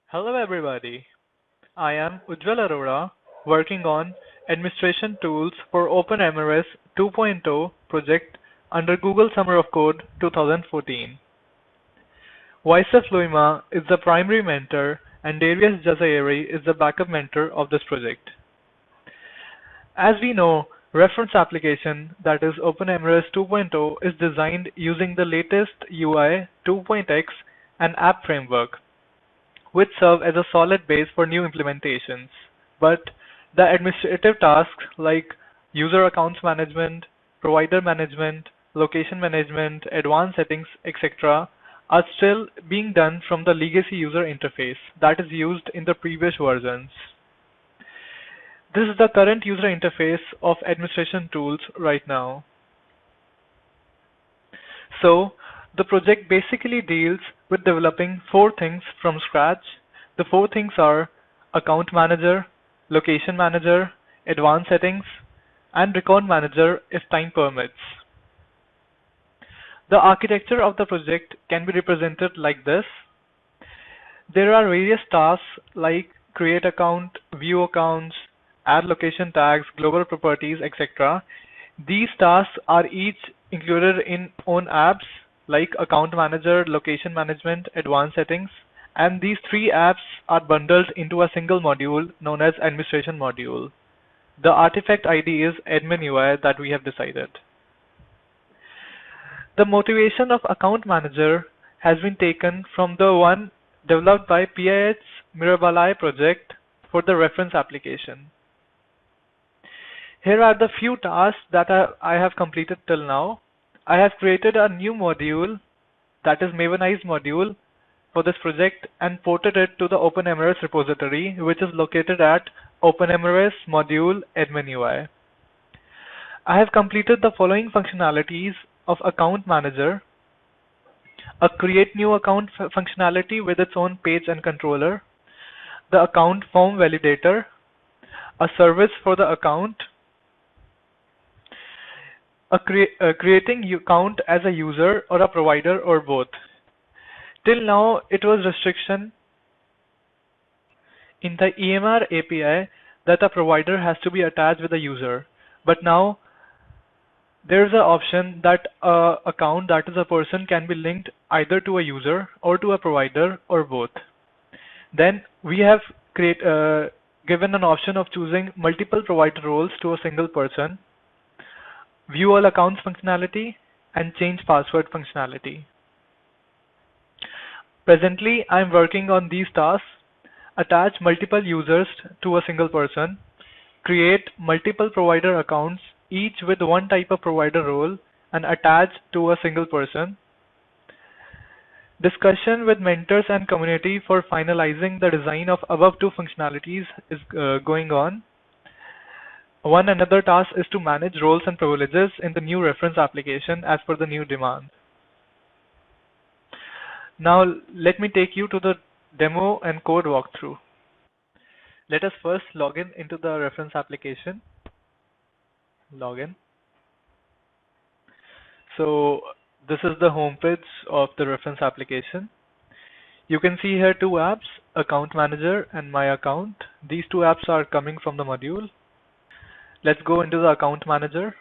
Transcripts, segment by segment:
Hello everybody. I am Ujjwal Arora, working on Administration Tools for OpenMRS 2.0 project under Google Summer of Code 2014. Vaisa Fluima is the primary mentor and Darius Jazairi is the backup mentor of this project. As we know, reference application, that is OpenMRS 2.0, is designed using the latest UI 2.x and app framework, which serve as a solid base for new implementations. But the administrative tasks like user accounts management, provider management, location management, advanced settings, etc. are still being done from the legacy user interface that is used in the previous versions. This is the current user interface of administration tools right now. So the project basically deals with developing four things from scratch. The four things are account manager, location manager, advanced settings, and record manager if time permits. The architecture of the project can be represented like this. There are various tasks like create account, view accounts, add location tags, global properties, etc. These tasks are each included in own apps like account manager, location management, advanced settings, and these three apps are bundled into a single module known as administration module. The artifact ID is admin UI that we have decided. The motivation of account manager has been taken from the one developed by PIH's Mirabalai project for the reference application. Here are the few tasks that I have completed till now. I have created a new module, that is Mavenize module, for this project and ported it to the OpenMRS repository, which is located at OpenMRS module admin UI. I have completed the following functionalities of account manager: a create new account functionality with its own page and controller, the account form validator, a service for the account, creating account as a user or a provider or both. Till now, it was restriction in the EMR API that a provider has to be attached with a user. But now, there's an option that account, that is a person, can be linked either to a user or to a provider or both. Then we have given an option of choosing multiple provider roles to a single person, view all accounts functionality, and change password functionality. Presently, I am working on these tasks: attach multiple users to a single person, create multiple provider accounts, each with one type of provider role and attached to a single person. Discussion with mentors and community for finalizing the design of above two functionalities is going on. Another task is to manage roles and privileges in the new reference application as per the new demand. Now let me take you to the demo and code walkthrough. Let us first log in into the reference application. Login. So this is the home page of the reference application. You can see here two apps, Account Manager and My Account. These two apps are coming from the module. Let's go into the Account Manager.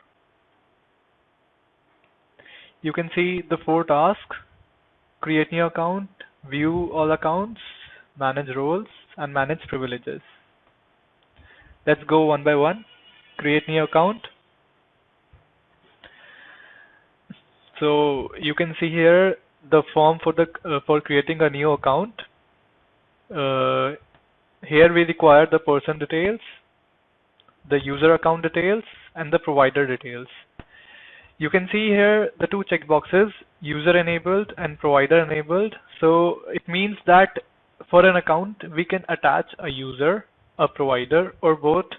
You can see the four tasks: create new account, view all accounts, manage roles, and manage privileges. Let's go one by one. Create new account. So you can see here the form for creating a new account. Here we require the person details, the user account details, and the provider details. You can see here the two checkboxes, user enabled and provider enabled. So it means that for an account we can attach a user, a provider, or both,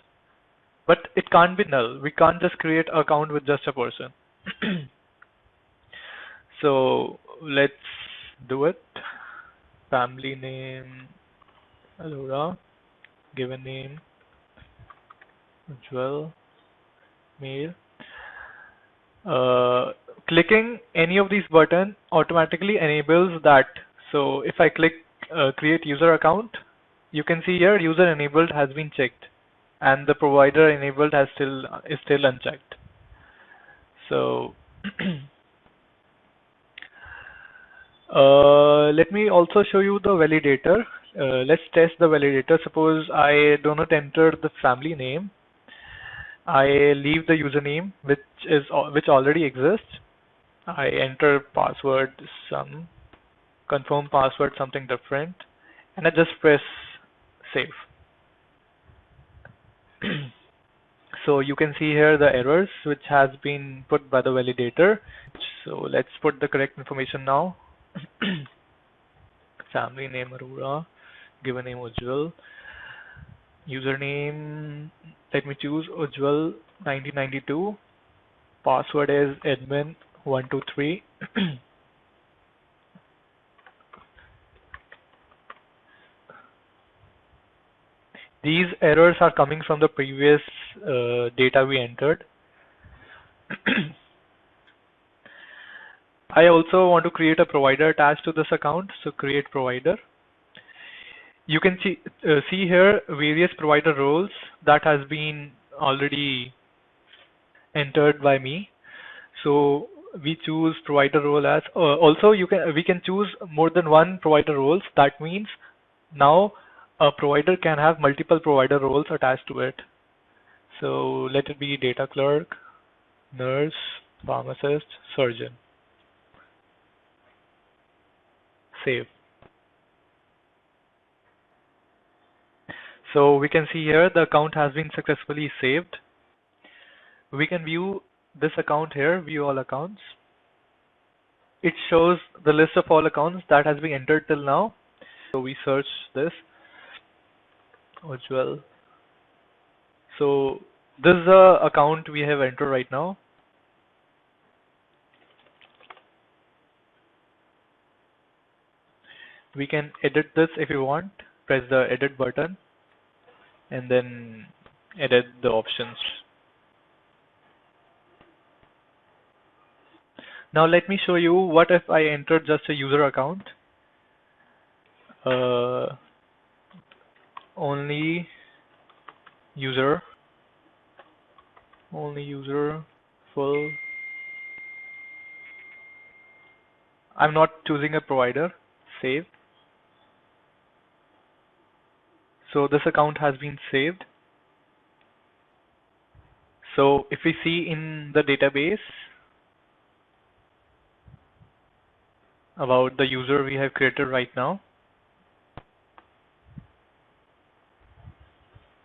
but it can't be null. We can't just create an account with just a person. So let's do it. Family name Alora, given name Ujjwal, mail. Clicking any of these buttons automatically enables that. So if I click create user account, you can see here user enabled has been checked and the provider enabled is still unchecked. So let me also show you the validator. Let's test the validator. Suppose I do not enter the family name. I leave the username which already exists. I enter password some, confirm password something different, and I just press save. So you can see here the errors which has been put by the validator. So let's put the correct information now. Family name Aurora, given name Ujjwal, username, let me choose Ujjwal 1992, password is admin123. These errors are coming from the previous data we entered. I also want to create a provider attached to this account, so create provider. You can see here various provider roles that has been already entered by me. So we choose provider role as also we can choose more than one provider roles. That means now a provider can have multiple provider roles attached to it. So let it be data clerk, nurse, pharmacist, surgeon. Save. So we can see here the account has been successfully saved. We can view this account here, view all accounts. It shows the list of all accounts that has been entered till now. So we search this Ujjwal. So this is the account we have entered right now. We can edit this if you want. Press the edit button and then edit the options. Now let me show you what if I enter just a user account. Only user full. I'm not choosing a provider. Save. So this account has been saved. So if we see in the database about the user we have created right now,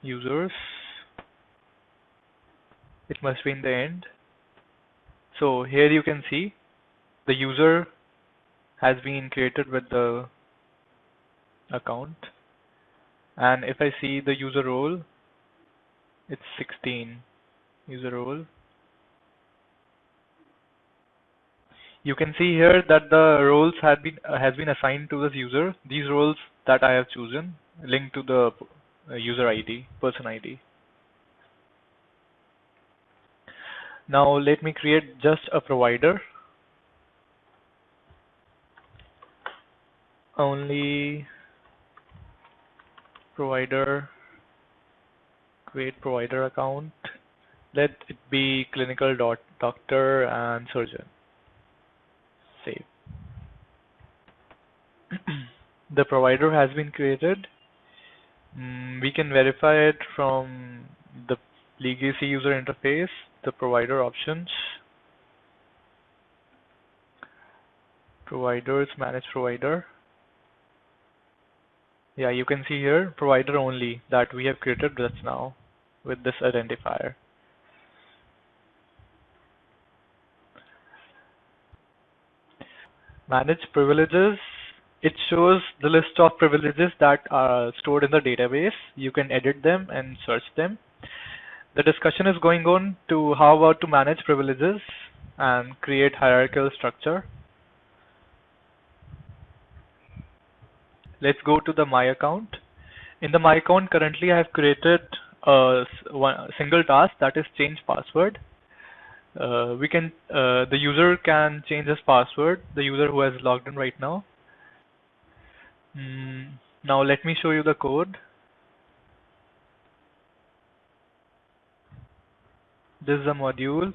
users, it must be in the end. So here you can see the user has been created with the account, and if I see the user role, it's 16 user role. You can see here that the roles has been assigned to this user. These roles that I have chosen linked to the user ID, person ID. Now let me create just a provider. Only provider, create provider account. Let it be clinical doctor and surgeon. Save. The provider has been created. We can verify it from the legacy user interface, the provider options, providers, manage provider. Yeah, you can see here provider only that we have created just now with this identifier. Manage privileges. It shows the list of privileges that are stored in the database. You can edit them and search them. The discussion is going on to how about to manage privileges and create hierarchical structure. Let's go to the My Account. In the My Account, currently I have created a single task, that is change password. The user can change his password, the user who has logged in right now. Now let me show you the code. This is a module.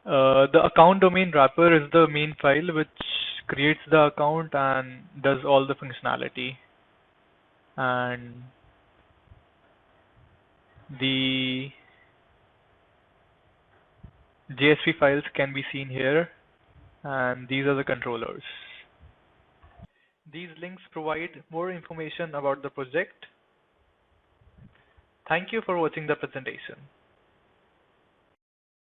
The account domain wrapper is the main file which creates the account and does all the functionality. And the JSP files can be seen here, and these are the controllers. These links provide more information about the project. Thank you for watching the presentation.